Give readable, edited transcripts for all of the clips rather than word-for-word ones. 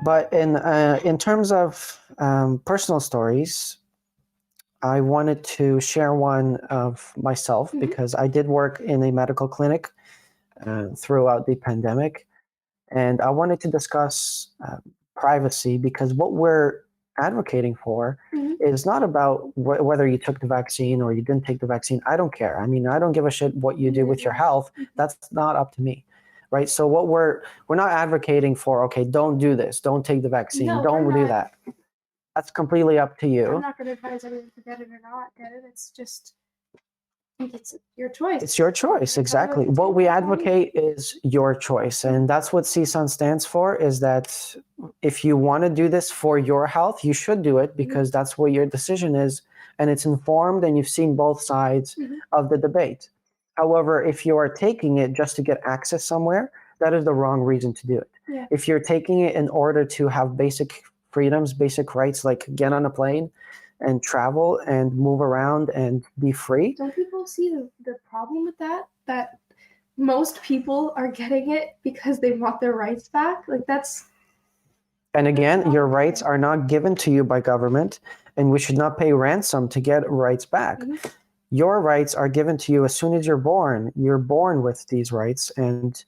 But in terms of personal stories, I wanted to share one of myself because I did work in a medical clinic throughout the pandemic, and I wanted to discuss privacy because what we're advocating for is not about whether you took the vaccine or you didn't take the vaccine. I don't care. I mean, I don't give a shit what you do with your health. That's not up to me, right? So what we're not advocating for, okay, don't do this, don't take the vaccine, No, don't we're do not. that. That's completely up to I'm you. not going to advise everyone to get it or not get it. It's just, I think it's your choice. It's your choice, exactly. What we advocate is your choice, and that's what CSUN stands for, is that if you want to do this for your health, you should do it because that's what your decision is, and it's informed, and you've seen both sides of the debate. However, if you are taking it just to get access somewhere, that is the wrong reason to do it. Yeah. If you're taking it in order to have basic freedoms, basic rights, like get on a plane and travel and move around and be free. Don't people see the problem with that? That most people are getting it because they want their rights back? Like that's... And again, your rights are not given to you by government, and we should not pay ransom to get rights back. Your rights are given to you as soon as you're born. You're born with these rights, and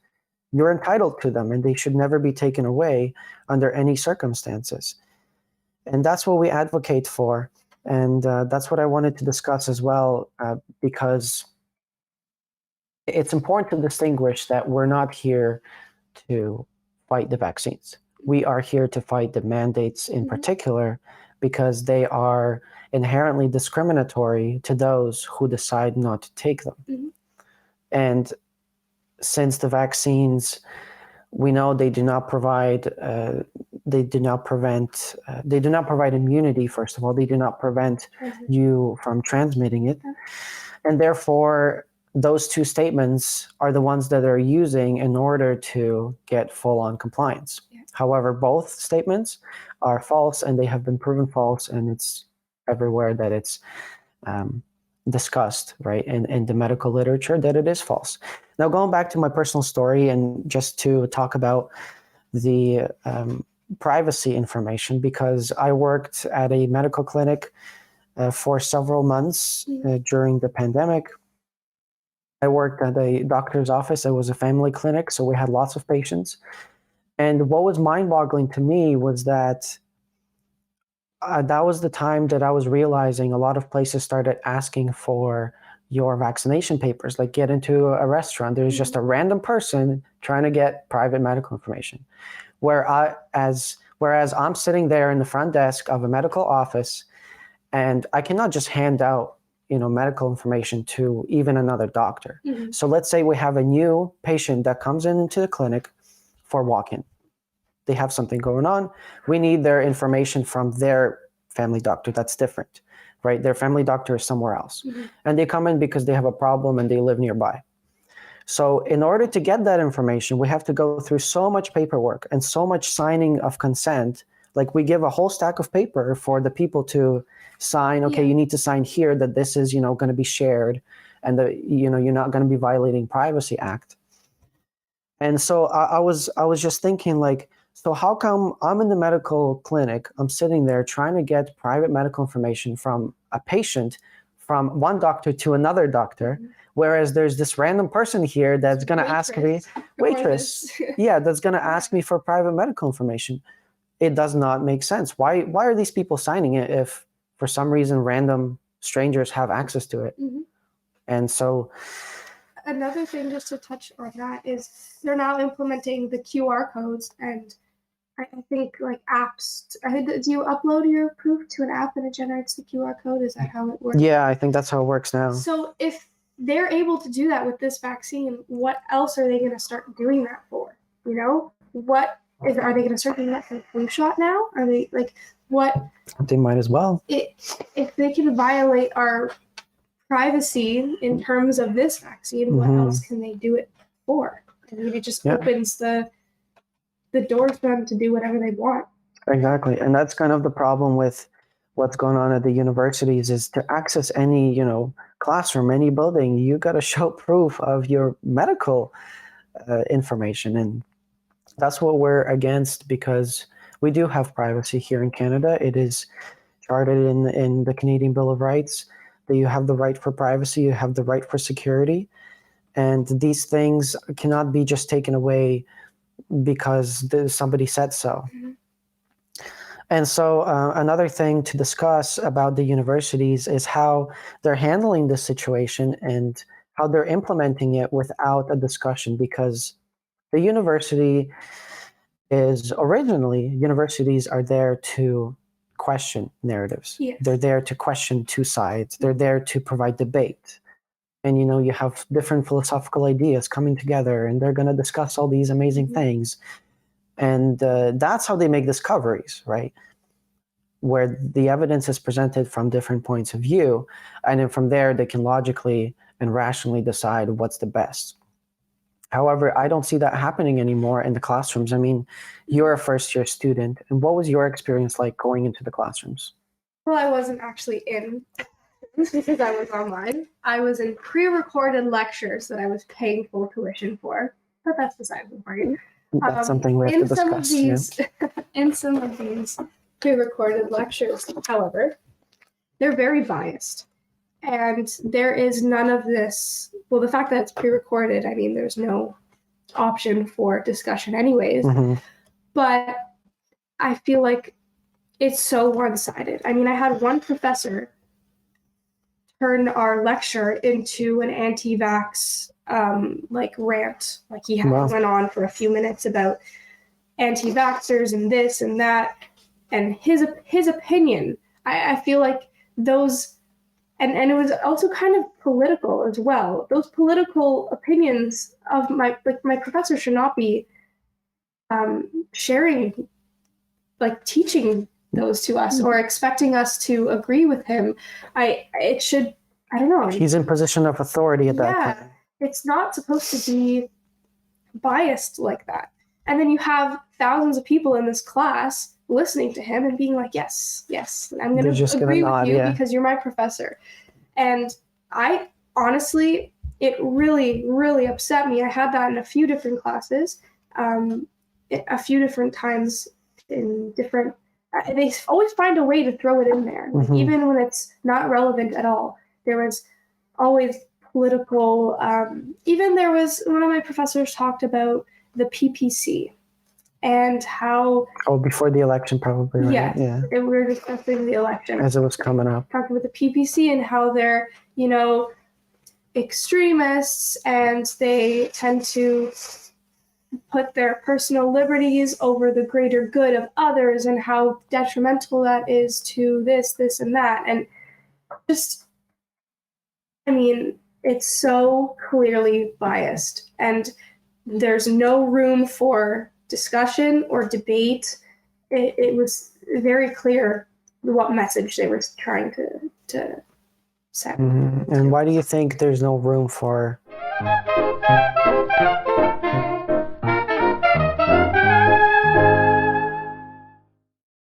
you're entitled to them, and they should never be taken away under any circumstances. And that's what we advocate for. And that's what I wanted to discuss as well, because it's important to distinguish that we're not here to fight the vaccines. We are here to fight the mandates in particular, because they are inherently discriminatory to those who decide not to take them. And since the vaccines, we know they do not provide immunity. First of all, they do not prevent you from transmitting it, and therefore those two statements are the ones that are using in order to get full-on compliance. However, both statements are false, and they have been proven false, and it's everywhere that it's discussed, right, in the medical literature, that it is false. Now, going back to my personal story, and just to talk about the privacy information, because I worked at a medical clinic for several months during the pandemic. I worked at a doctor's office. It was a family clinic, so we had lots of patients. And what was mind-boggling to me was that that was the time that I was realizing a lot of places started asking for your vaccination papers. Like, get into a restaurant, there's just a random person trying to get private medical information. Whereas I'm sitting there in the front desk of a medical office, and I cannot just hand out, medical information to even another doctor. So let's say we have a new patient that comes into the clinic for walk-in. They have something going on. We need their information from their family doctor. That's different, right? Their family doctor is somewhere else. And they come in because they have a problem and they live nearby. So in order to get that information, we have to go through so much paperwork and so much signing of consent. Like, we give a whole stack of paper for the people to sign. Okay, you need to sign here that this is, going to be shared, and that, you're not going to be violating Privacy Act. And so I was just thinking, like, so how come I'm in the medical clinic, I'm sitting there trying to get private medical information from a patient, from one doctor to another doctor, whereas there's this random person here that's going to ask me, waitress, that's going to ask me for private medical information. It does not make sense. Why are these people signing it if for some reason random strangers have access to it? And so another thing just to touch on that is they're now implementing the QR codes, and I think like apps. Do you upload your proof to an app and it generates the QR code? Is that how it works? Yeah, I think that's how it works now. So if they're able to do that with this vaccine, what else are they going to start doing that for? Are they going to start doing that for the flu shot now? Are they what? They might as well. If they can violate our privacy in terms of this vaccine, what else can they do it for? I mean, it just opens the door for them to do whatever they want. Exactly. And that's kind of the problem with what's going on at the universities is to access any, classroom, any building, you got to show proof of your medical information. And that's what we're against, because we do have privacy here in Canada. It is charted in the Canadian Bill of Rights that you have the right for privacy, you have the right for security. And these things cannot be just taken away because somebody said so. Mhm. And so another thing to discuss about the universities is how they're handling this situation and how they're implementing it without a discussion, because the universities are there to question narratives. Yes. They're there to question two sides. They're there to provide debate. And, you have different philosophical ideas coming together, and they're going to discuss all these amazing Mhm. things. And that's how they make discoveries, right? Where the evidence is presented from different points of view. And then from there, they can logically and rationally decide what's the best. However, I don't see that happening anymore in the classrooms. I mean, you're a first-year student, and what was your experience like going into the classrooms? Well, I wasn't actually in because I was online. I was in pre-recorded lectures that I was paying full tuition for, but that's beside the point. That's something we have to Some of discuss. these, in some of these pre-recorded lectures, however, they're very biased, and there is none of this. Well, the fact that it's pre-recorded, I mean, there's no option for discussion, anyways. Mhm. But I feel like it's so one-sided. I mean, I had one professor turn our lecture into an anti-vax rant. Like he Wow. went on for a few minutes about anti-vaxxers and this and that, and his opinion. I feel like those, and it was also kind of political as well. Those political opinions of my professor should not be sharing, teaching those to us or expecting us to agree with him. I don't know. He's in position of authority at that Yeah. time. It's not supposed to be biased like that. And then you have thousands of people in this class listening to him and being like, yes, I'm going to agree with you because you're my professor. And I honestly, it really, really upset me. I had that in a few different classes, a few different times in different, they always find a way to throw it in there, Mhm. even when it's not relevant at all. There was always political, even there was one of my professors talked about the PPC and how... Oh, before the election, probably, right? Yes, Yeah. we were discussing the election. As it was coming up. Talking about the PPC and how they're, extremists, and they tend to put their personal liberties over the greater good of others, and how detrimental that is to this and that. And just, I mean, it's so clearly biased, and there's no room for discussion or debate. It was very clear what message they were trying to set. Mm-hmm. And why do you think there's no room for